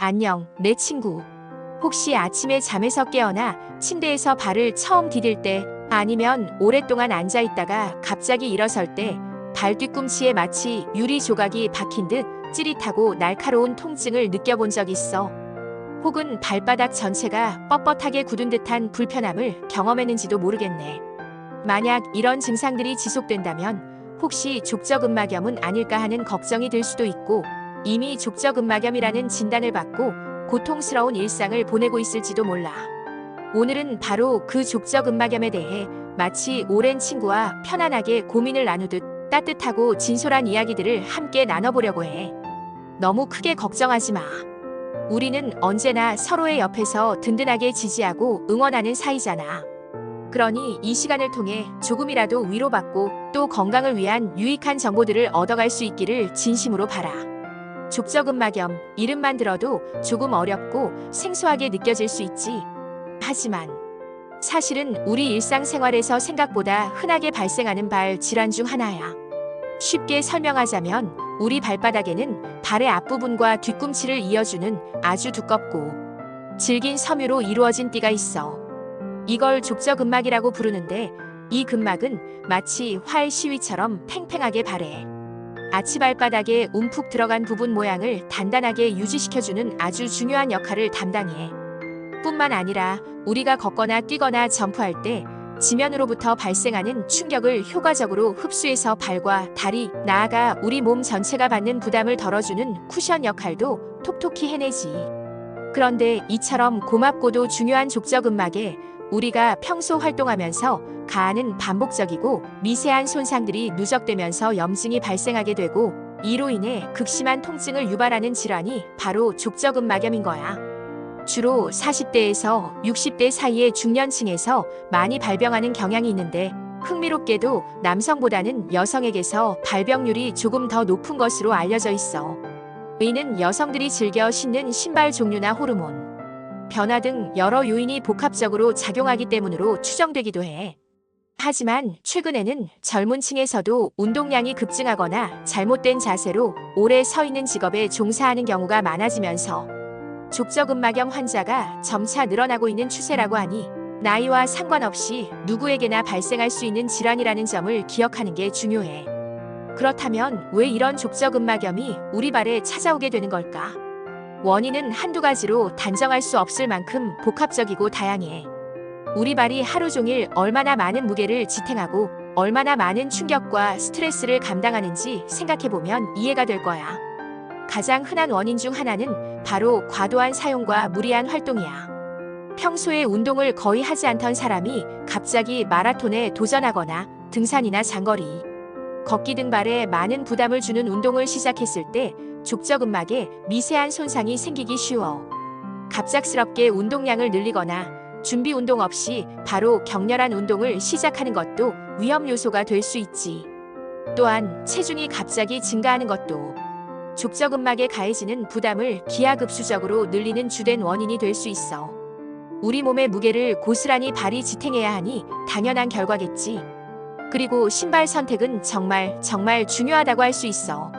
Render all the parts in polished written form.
안녕, 내 친구. 혹시 아침에 잠에서 깨어나 침대에서 발을 처음 디딜 때, 아니면 오랫동안 앉아 있다가 갑자기 일어설 때 발 뒤꿈치에 마치 유리 조각이 박힌 듯 찌릿하고 날카로운 통증을 느껴본 적 있어? 혹은 발바닥 전체가 뻣뻣하게 굳은 듯한 불편함을 경험했는지도 모르겠네. 만약 이런 증상들이 지속된다면 혹시 족저근막염은 아닐까 하는 걱정이 들 수도 있고, 이미 족저근막염이라는 진단을 받고 고통스러운 일상을 보내고 있을지도 몰라. 오늘은 바로 그 족저근막염에 대해 마치 오랜 친구와 편안하게 고민을 나누듯 따뜻하고 진솔한 이야기들을 함께 나눠보려고 해. 너무 크게 걱정하지 마. 우리는 언제나 서로의 옆에서 든든하게 지지하고 응원하는 사이잖아. 그러니 이 시간을 통해 조금이라도 위로받고 또 건강을 위한 유익한 정보들을 얻어갈 수 있기를 진심으로 바라. 족저근막염, 이름만 들어도 조금 어렵고 생소하게 느껴질 수 있지. 하지만 사실은 우리 일상생활에서 생각보다 흔하게 발생하는 발 질환 중 하나야. 쉽게 설명하자면 우리 발바닥에는 발의 앞부분과 뒤꿈치를 이어주는 아주 두껍고 질긴 섬유로 이루어진 띠가 있어. 이걸 족저근막이라고 부르는데, 이 근막은 마치 활 시위처럼 팽팽하게 발에 아치발바닥에 움푹 들어간 부분 모양을 단단하게 유지시켜주는 아주 중요한 역할을 담당해. 뿐만 아니라 우리가 걷거나 뛰거나 점프할 때 지면으로부터 발생하는 충격을 효과적으로 흡수해서 발과 다리, 나아가 우리 몸 전체가 받는 부담을 덜어주는 쿠션 역할도 톡톡히 해내지. 그런데 이처럼 고맙고도 중요한 족저근막에 우리가 평소 활동하면서 가하는 반복적이고 미세한 손상들이 누적되면서 염증이 발생하게 되고, 이로 인해 극심한 통증을 유발하는 질환이 바로 족저근막염인 거야. 주로 40대에서 60대 사이의 중년층에서 많이 발병하는 경향이 있는데, 흥미롭게도 남성보다는 여성에게서 발병률이 조금 더 높은 것으로 알려져 있어. 이는 여성들이 즐겨 신는 신발 종류나 호르몬 변화 등 여러 요인이 복합적으로 작용하기 때문으로 추정되기도 해. 하지만 최근에는 젊은 층에서도 운동량이 급증하거나 잘못된 자세로 오래 서 있는 직업에 종사하는 경우가 많아지면서 족저근막염 환자가 점차 늘어나고 있는 추세라고 하니, 나이와 상관없이 누구에게나 발생할 수 있는 질환이라는 점을 기억하는 게 중요해. 그렇다면 왜 이런 족저근막염이 우리 발에 찾아오게 되는 걸까? 원인은 한두 가지로 단정할 수 없을 만큼 복합적이고 다양해. 우리 발이 하루 종일 얼마나 많은 무게를 지탱하고 얼마나 많은 충격과 스트레스를 감당하는지 생각해보면 이해가 될 거야. 가장 흔한 원인 중 하나는 바로 과도한 사용과 무리한 활동이야. 평소에 운동을 거의 하지 않던 사람이 갑자기 마라톤에 도전하거나 등산이나 장거리, 걷기 등 발에 많은 부담을 주는 운동을 시작했을 때 족저근막에 미세한 손상이 생기기 쉬워. 갑작스럽게 운동량을 늘리거나 준비 운동 없이 바로 격렬한 운동을 시작하는 것도 위험 요소가 될 수 있지. 또한 체중이 갑자기 증가하는 것도 족저근막에 가해지는 부담을 기하급수적으로 늘리는 주된 원인이 될 수 있어. 우리 몸의 무게를 고스란히 발이 지탱해야 하니 당연한 결과겠지. 그리고 신발 선택은 정말 중요하다고 할 수 있어.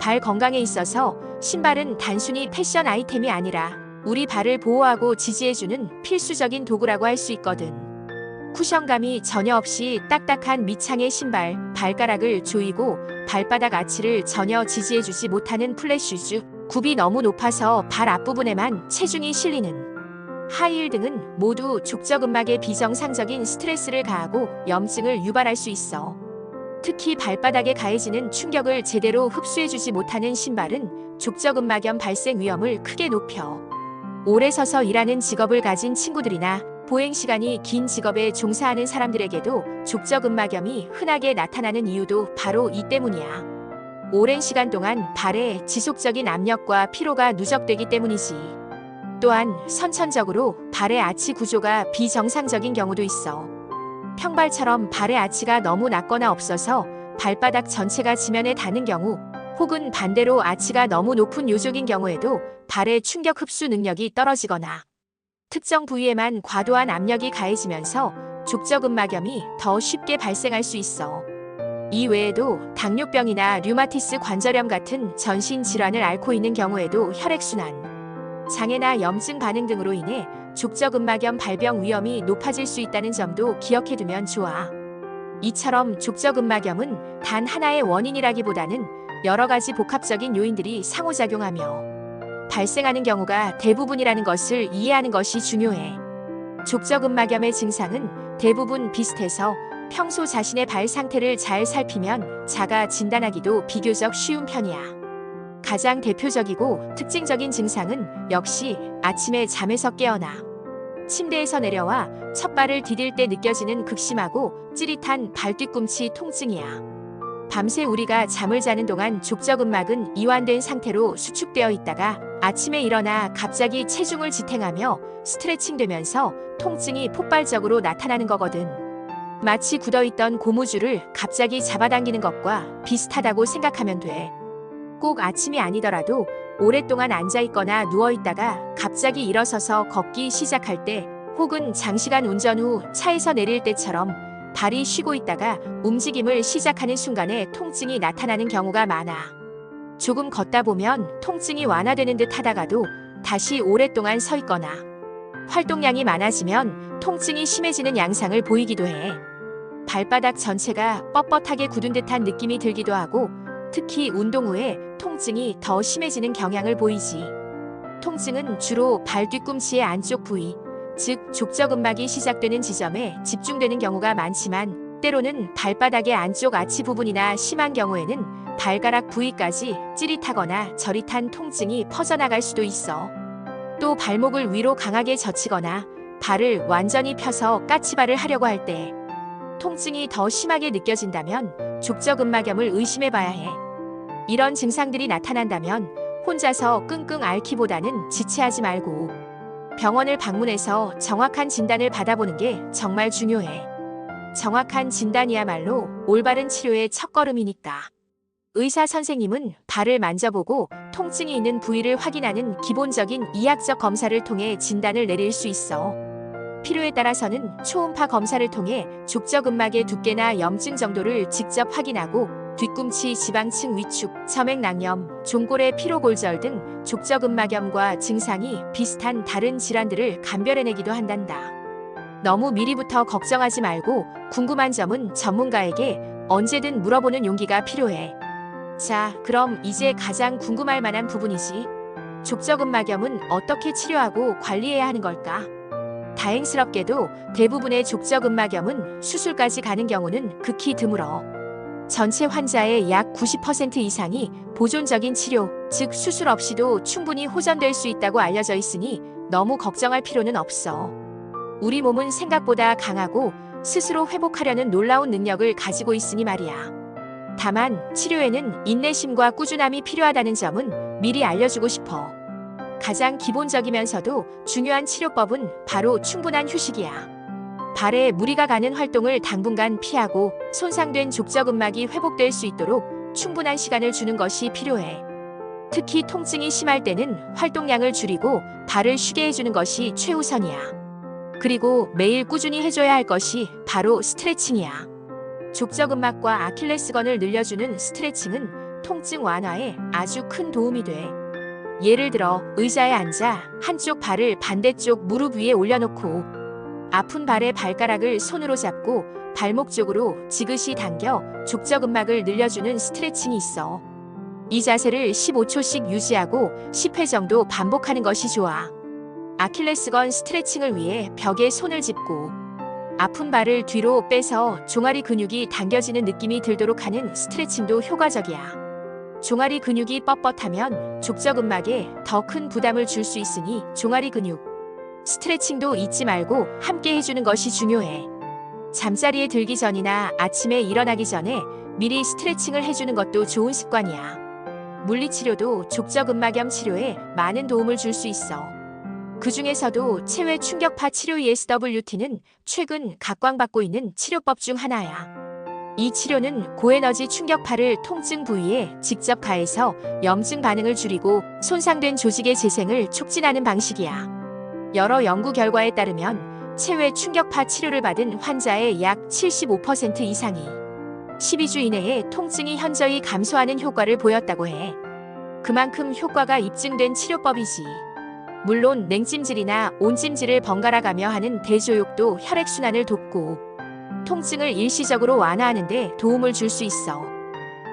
발 건강에 있어서 신발은 단순히 패션 아이템이 아니라 우리 발을 보호하고 지지해주는 필수적인 도구라고 할 수 있거든. 쿠션감이 전혀 없이 딱딱한 밑창의 신발, 발가락을 조이고 발바닥 아치를 전혀 지지해주지 못하는 플랫슈즈, 굽이 너무 높아서 발 앞부분에만 체중이 실리는 하이힐 등은 모두 족저근막에 비정상적인 스트레스를 가하고 염증을 유발할 수 있어. 특히 발바닥에 가해지는 충격을 제대로 흡수해주지 못하는 신발은 족저근막염 발생 위험을 크게 높여. 오래 서서 일하는 직업을 가진 친구들이나 보행 시간이 긴 직업에 종사하는 사람들에게도 족저근막염이 흔하게 나타나는 이유도 바로 이 때문이야. 오랜 시간 동안 발에 지속적인 압력과 피로가 누적되기 때문이지. 또한 선천적으로 발의 아치 구조가 비정상적인 경우도 있어. 평발처럼 발의 아치가 너무 낮거나 없어서 발바닥 전체가 지면에 닿는 경우, 혹은 반대로 아치가 너무 높은 요족인 경우에도 발의 충격 흡수 능력이 떨어지거나 특정 부위에만 과도한 압력이 가해지면서 족저근막염이 더 쉽게 발생할 수 있어. 이 외에도 당뇨병이나 류마티스 관절염 같은 전신 질환을 앓고 있는 경우에도 혈액순환, 장애나 염증 반응 등으로 인해 족저근막염 발병 위험이 높아질 수 있다는 점도 기억해두면 좋아. 이처럼 족저근막염은 단 하나의 원인이라기보다는 여러 가지 복합적인 요인들이 상호작용하며 발생하는 경우가 대부분이라는 것을 이해하는 것이 중요해. 족저근막염의 증상은 대부분 비슷해서 평소 자신의 발 상태를 잘 살피면 자가 진단하기도 비교적 쉬운 편이야. 가장 대표적이고 특징적인 증상은 역시 아침에 잠에서 깨어나 침대에서 내려와 첫 발을 디딜 때 느껴지는 극심하고 찌릿한 발 뒤꿈치 통증이야. 밤새 우리가 잠을 자는 동안 족저근막은 이완된 상태로 수축되어 있다가 아침에 일어나 갑자기 체중을 지탱하며 스트레칭되면서 통증이 폭발적으로 나타나는 거거든. 마치 굳어있던 고무줄을 갑자기 잡아당기는 것과 비슷하다고 생각하면 돼. 꼭 아침이 아니더라도 오랫동안 앉아있거나 누워있다가 갑자기 일어서서 걷기 시작할 때 혹은 장시간 운전 후 차에서 내릴 때처럼 발이 쉬고 있다가 움직임을 시작하는 순간에 통증이 나타나는 경우가 많아. 조금 걷다 보면 통증이 완화되는 듯 하다가도 다시 오랫동안 서 있거나 활동량이 많아지면 통증이 심해지는 양상을 보이기도 해. 발바닥 전체가 뻣뻣하게 굳은 듯한 느낌이 들기도 하고 특히 운동 후에 통증이 더 심해지는 경향을 보이지. 통증은 주로 발 뒤꿈치의 안쪽 부위, 즉 족저근막이 시작되는 지점에 집중되는 경우가 많지만 때로는 발바닥의 안쪽 아치 부분이나 심한 경우에는 발가락 부위까지 찌릿하거나 저릿한 통증이 퍼져나갈 수도 있어. 또 발목을 위로 강하게 젖히거나 발을 완전히 펴서 까치발을 하려고 할 때 통증이 더 심하게 느껴진다면 족저근막염을 의심해봐야 해. 이런 증상들이 나타난다면 혼자서 끙끙 앓기보다는 지체하지 말고 병원을 방문해서 정확한 진단을 받아보는 게 정말 중요해. 정확한 진단이야말로 올바른 치료의 첫걸음이니까. 의사 선생님은 발을 만져보고 통증이 있는 부위를 확인하는 기본적인 이학적 검사를 통해 진단을 내릴 수 있어. 필요에 따라서는 초음파 검사를 통해 족저근막의 두께나 염증 정도를 직접 확인하고 뒤꿈치 지방층 위축, 점액낭염, 종골의 피로골절 등 족저근막염과 증상이 비슷한 다른 질환들을 감별해내기도 한단다. 너무 미리부터 걱정하지 말고 궁금한 점은 전문가에게 언제든 물어보는 용기가 필요해. 자, 그럼 이제 가장 궁금할 만한 부분이지. 족저근막염은 어떻게 치료하고 관리해야 하는 걸까? 다행스럽게도 대부분의 족저근막염은 수술까지 가는 경우는 극히 드물어. 전체 환자의 약 90% 이상이 보존적인 치료, 즉 수술 없이도 충분히 호전될 수 있다고 알려져 있으니 너무 걱정할 필요는 없어. 우리 몸은 생각보다 강하고 스스로 회복하려는 놀라운 능력을 가지고 있으니 말이야. 다만 치료에는 인내심과 꾸준함이 필요하다는 점은 미리 알려주고 싶어. 가장 기본적이면서도 중요한 치료법은 바로 충분한 휴식이야. 발에 무리가 가는 활동을 당분간 피하고 손상된 족저근막이 회복될 수 있도록 충분한 시간을 주는 것이 필요해. 특히 통증이 심할 때는 활동량을 줄이고 발을 쉬게 해주는 것이 최우선이야. 그리고 매일 꾸준히 해줘야 할 것이 바로 스트레칭이야. 족저근막과 아킬레스건을 늘려주는 스트레칭은 통증 완화에 아주 큰 도움이 돼. 예를 들어 의자에 앉아 한쪽 발을 반대쪽 무릎 위에 올려놓고 아픈 발의 발가락을 손으로 잡고 발목 쪽으로 지그시 당겨 족저근막을 늘려주는 스트레칭이 있어. 이 자세를 15초씩 유지하고 10회 정도 반복하는 것이 좋아. 아킬레스건 스트레칭을 위해 벽에 손을 짚고 아픈 발을 뒤로 빼서 종아리 근육이 당겨지는 느낌이 들도록 하는 스트레칭도 효과적이야. 종아리 근육이 뻣뻣하면 족저근막에 더 큰 부담을 줄 수 있으니 종아리 근육 스트레칭도 잊지 말고 함께 해주는 것이 중요해. 잠자리에 들기 전이나 아침에 일어나기 전에 미리 스트레칭을 해주는 것도 좋은 습관이야. 물리치료도 족저근막염 치료에 많은 도움을 줄 수 있어. 그 중에서도 체외 충격파 치료 ESWT는 최근 각광받고 있는 치료법 중 하나야. 이 치료는 고에너지 충격파를 통증 부위에 직접 가해서 염증 반응을 줄이고 손상된 조직의 재생을 촉진하는 방식이야. 여러 연구 결과에 따르면 체외 충격파 치료를 받은 환자의 약 75% 이상이 12주 이내에 통증이 현저히 감소하는 효과를 보였다고 해. 그만큼 효과가 입증된 치료법이지. 물론 냉찜질이나 온찜질을 번갈아가며 하는 대조욕도 혈액순환을 돕고 통증을 일시적으로 완화하는 데 도움을 줄 수 있어.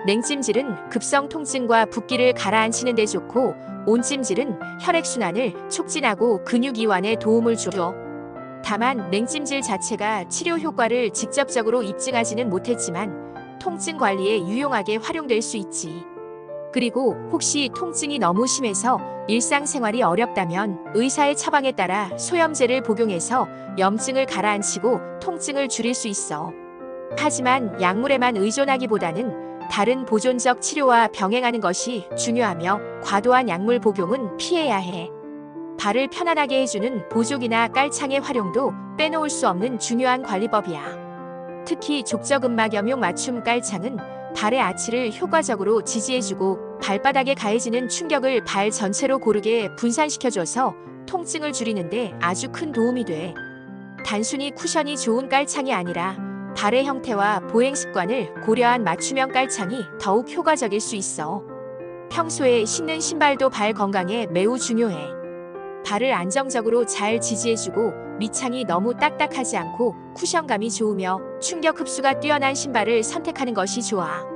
냉찜질은 급성 통증과 붓기를 가라앉히는 데 좋고, 온찜질은 혈액순환을 촉진하고 근육 이완에 도움을 줘. 다만 냉찜질 자체가 치료 효과를 직접적으로 입증하지는 못했지만 통증 관리에 유용하게 활용될 수 있지. 그리고 혹시 통증이 너무 심해서 일상생활이 어렵다면 의사의 처방에 따라 소염제를 복용해서 염증을 가라앉히고 통증을 줄일 수 있어. 하지만 약물에만 의존하기보다는 다른 보존적 치료와 병행하는 것이 중요하며 과도한 약물 복용은 피해야 해. 발을 편안하게 해주는 보조기나 깔창의 활용도 빼놓을 수 없는 중요한 관리법이야. 특히 족저근막염용 맞춤 깔창은 발의 아치를 효과적으로 지지해주고 발바닥에 가해지는 충격을 발 전체로 고르게 분산시켜줘서 통증을 줄이는데 아주 큰 도움이 돼. 단순히 쿠션이 좋은 깔창이 아니라 발의 형태와 보행 습관을 고려한 맞춤형 깔창이 더욱 효과적일 수 있어. 평소에 신는 신발도 발 건강에 매우 중요해. 발을 안정적으로 잘 지지해주고 밑창이 너무 딱딱하지 않고 쿠션감이 좋으며 충격 흡수가 뛰어난 신발을 선택하는 것이 좋아.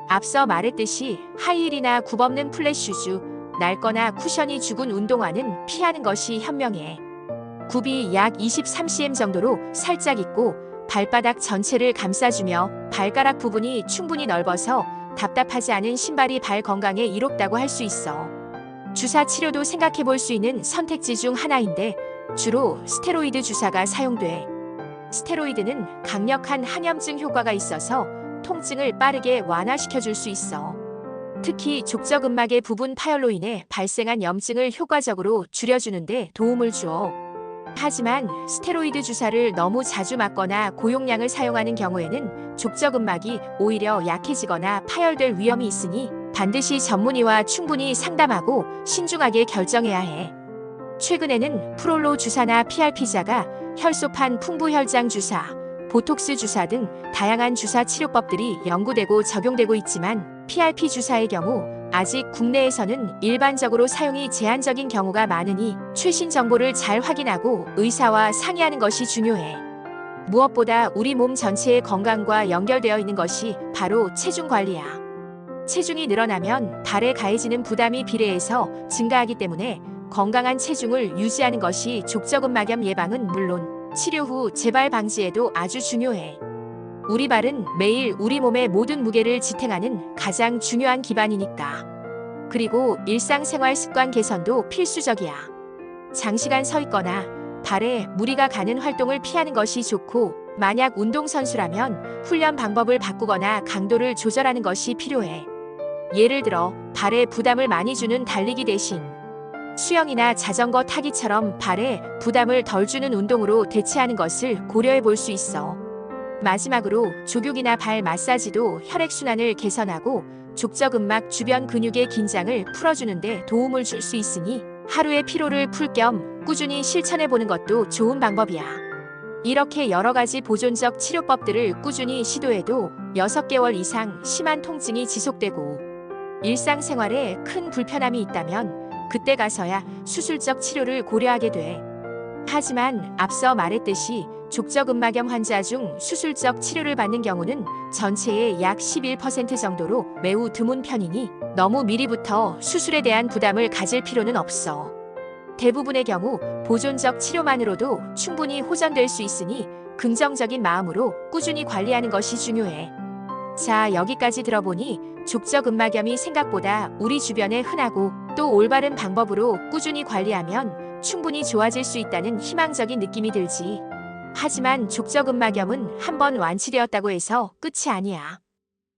앞서 말했듯이 하이힐이나 굽없는 플랫슈즈, 낡거나 쿠션이 죽은 운동화는 피하는 것이 현명해. 굽이 약 23cm 정도로 살짝 있고 발바닥 전체를 감싸주며 발가락 부분이 충분히 넓어서 답답하지 않은 신발이 발 건강에 이롭다고 할 수 있어. 주사 치료도 생각해 볼 수 있는 선택지 중 하나인데 주로 스테로이드 주사가 사용돼. 스테로이드는 강력한 항염증 효과가 있어서 통증을 빠르게 완화시켜 줄 수 있어. 특히 족저근막의 부분 파열로 인해 발생한 염증을 효과적으로 줄여주는데 도움을 줘. 하지만 스테로이드 주사를 너무 자주 맞거나 고용량을 사용하는 경우에는 족저근막이 오히려 약해지거나 파열될 위험이 있으니 반드시 전문의와 충분히 상담하고 신중하게 결정해야 해. 최근에는 프롤로 주사나 PRP자가 혈소판 풍부혈장 주사, 보톡스 주사 등 다양한 주사 치료법들이 연구되고 적용되고 있지만 PRP 주사의 경우 아직 국내에서는 일반적으로 사용이 제한적인 경우가 많으니 최신 정보를 잘 확인하고 의사와 상의하는 것이 중요해. 무엇보다 우리 몸 전체의 건강과 연결되어 있는 것이 바로 체중 관리야. 체중이 늘어나면 발에 가해지는 부담이 비례해서 증가하기 때문에 건강한 체중을 유지하는 것이 족저근막염 예방은 물론 치료 후 재발 방지에도 아주 중요해. 우리 발은 매일 우리 몸의 모든 무게를 지탱하는 가장 중요한 기반이니까. 그리고 일상생활 습관 개선도 필수적이야. 장시간 서 있거나 발에 무리가 가는 활동을 피하는 것이 좋고, 만약 운동선수라면 훈련 방법을 바꾸거나 강도를 조절하는 것이 필요해. 예를 들어 발에 부담을 많이 주는 달리기 대신 수영이나 자전거 타기처럼 발에 부담을 덜 주는 운동으로 대체하는 것을 고려해 볼 수 있어. 마지막으로 족욕이나 발 마사지도 혈액순환을 개선하고 족저근막 주변 근육의 긴장을 풀어주는 데 도움을 줄 수 있으니 하루의 피로를 풀 겸 꾸준히 실천해 보는 것도 좋은 방법이야. 이렇게 여러 가지 보존적 치료법들을 꾸준히 시도해도 6개월 이상 심한 통증이 지속되고 일상생활에 큰 불편함이 있다면 그때 가서야 수술적 치료를 고려하게 돼. 하지만 앞서 말했듯이 족저근막염 환자 중 수술적 치료를 받는 경우는 전체의 약 11% 정도로 매우 드문 편이니 너무 미리부터 수술에 대한 부담을 가질 필요는 없어. 대부분의 경우 보존적 치료만으로도 충분히 호전될 수 있으니 긍정적인 마음으로 꾸준히 관리하는 것이 중요해. 자, 여기까지 들어보니 족저근막염이 생각보다 우리 주변에 흔하고 또 올바른 방법으로 꾸준히 관리하면 충분히 좋아질 수 있다는 희망적인 느낌이 들지. 하지만 족저근막염은 한번 완치되었다고 해서 끝이 아니야.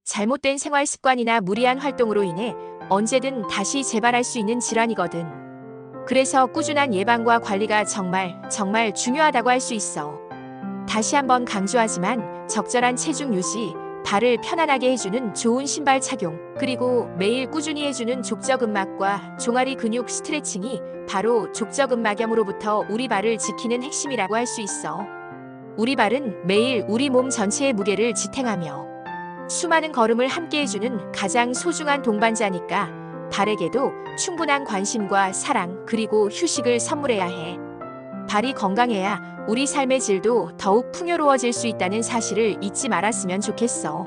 잘못된 생활 습관이나 무리한 활동으로 인해 언제든 다시 재발할 수 있는 질환이거든. 그래서 꾸준한 예방과 관리가 정말 중요하다고 할 수 있어. 다시 한번 강조하지만 적절한 체중 유지, 발을 편안하게 해주는 좋은 신발 착용, 그리고 매일 꾸준히 해주는 족저근막과 종아리 근육 스트레칭이 바로 족저근막염으로부터 우리 발을 지키는 핵심이라고 할 수 있어. 우리 발은 매일 우리 몸 전체의 무게를 지탱하며 수많은 걸음을 함께 해주는 가장 소중한 동반자니까 발에게도 충분한 관심과 사랑 그리고 휴식을 선물해야 해. 발이 건강해야 우리 삶의 질도 더욱 풍요로워질 수 있다는 사실을 잊지 말았으면 좋겠어.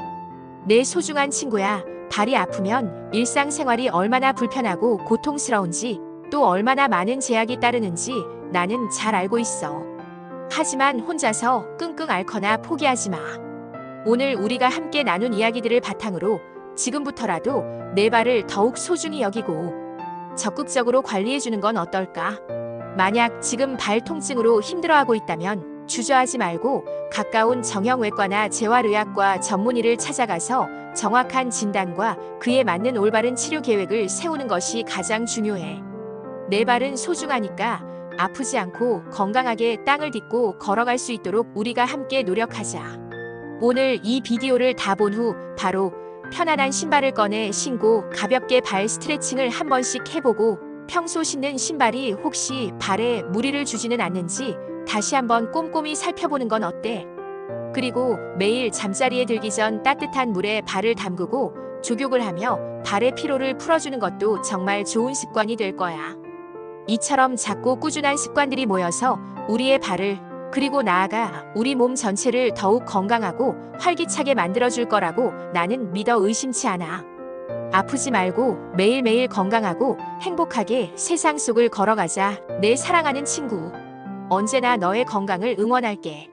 내 소중한 친구야, 발이 아프면 일상생활이 얼마나 불편하고 고통스러운지 또 얼마나 많은 제약이 따르는지 나는 잘 알고 있어. 하지만 혼자서 끙끙 앓거나 포기하지 마. 오늘 우리가 함께 나눈 이야기들을 바탕으로 지금부터라도 내 발을 더욱 소중히 여기고 적극적으로 관리해주는 건 어떨까? 만약 지금 발 통증으로 힘들어하고 있다면 주저하지 말고 가까운 정형외과나 재활의학과 전문의를 찾아가서 정확한 진단과 그에 맞는 올바른 치료 계획을 세우는 것이 가장 중요해. 내 발은 소중하니까 아프지 않고 건강하게 땅을 딛고 걸어갈 수 있도록 우리가 함께 노력하자. 오늘 이 비디오를 다 본 후 바로 편안한 신발을 꺼내 신고 가볍게 발 스트레칭을 한 번씩 해보고 평소 신는 신발이 혹시 발에 무리를 주지는 않는지 다시 한번 꼼꼼히 살펴보는 건 어때? 그리고 매일 잠자리에 들기 전 따뜻한 물에 발을 담그고 족욕을 하며 발의 피로를 풀어주는 것도 정말 좋은 습관이 될 거야. 이처럼 작고 꾸준한 습관들이 모여서 우리의 발을 그리고 나아가 우리 몸 전체를 더욱 건강하고 활기차게 만들어줄 거라고 나는 믿어 의심치 않아. 아프지 말고 매일매일 건강하고 행복하게 세상 속을 걸어가자. 내 사랑하는 친구. 언제나 너의 건강을 응원할게.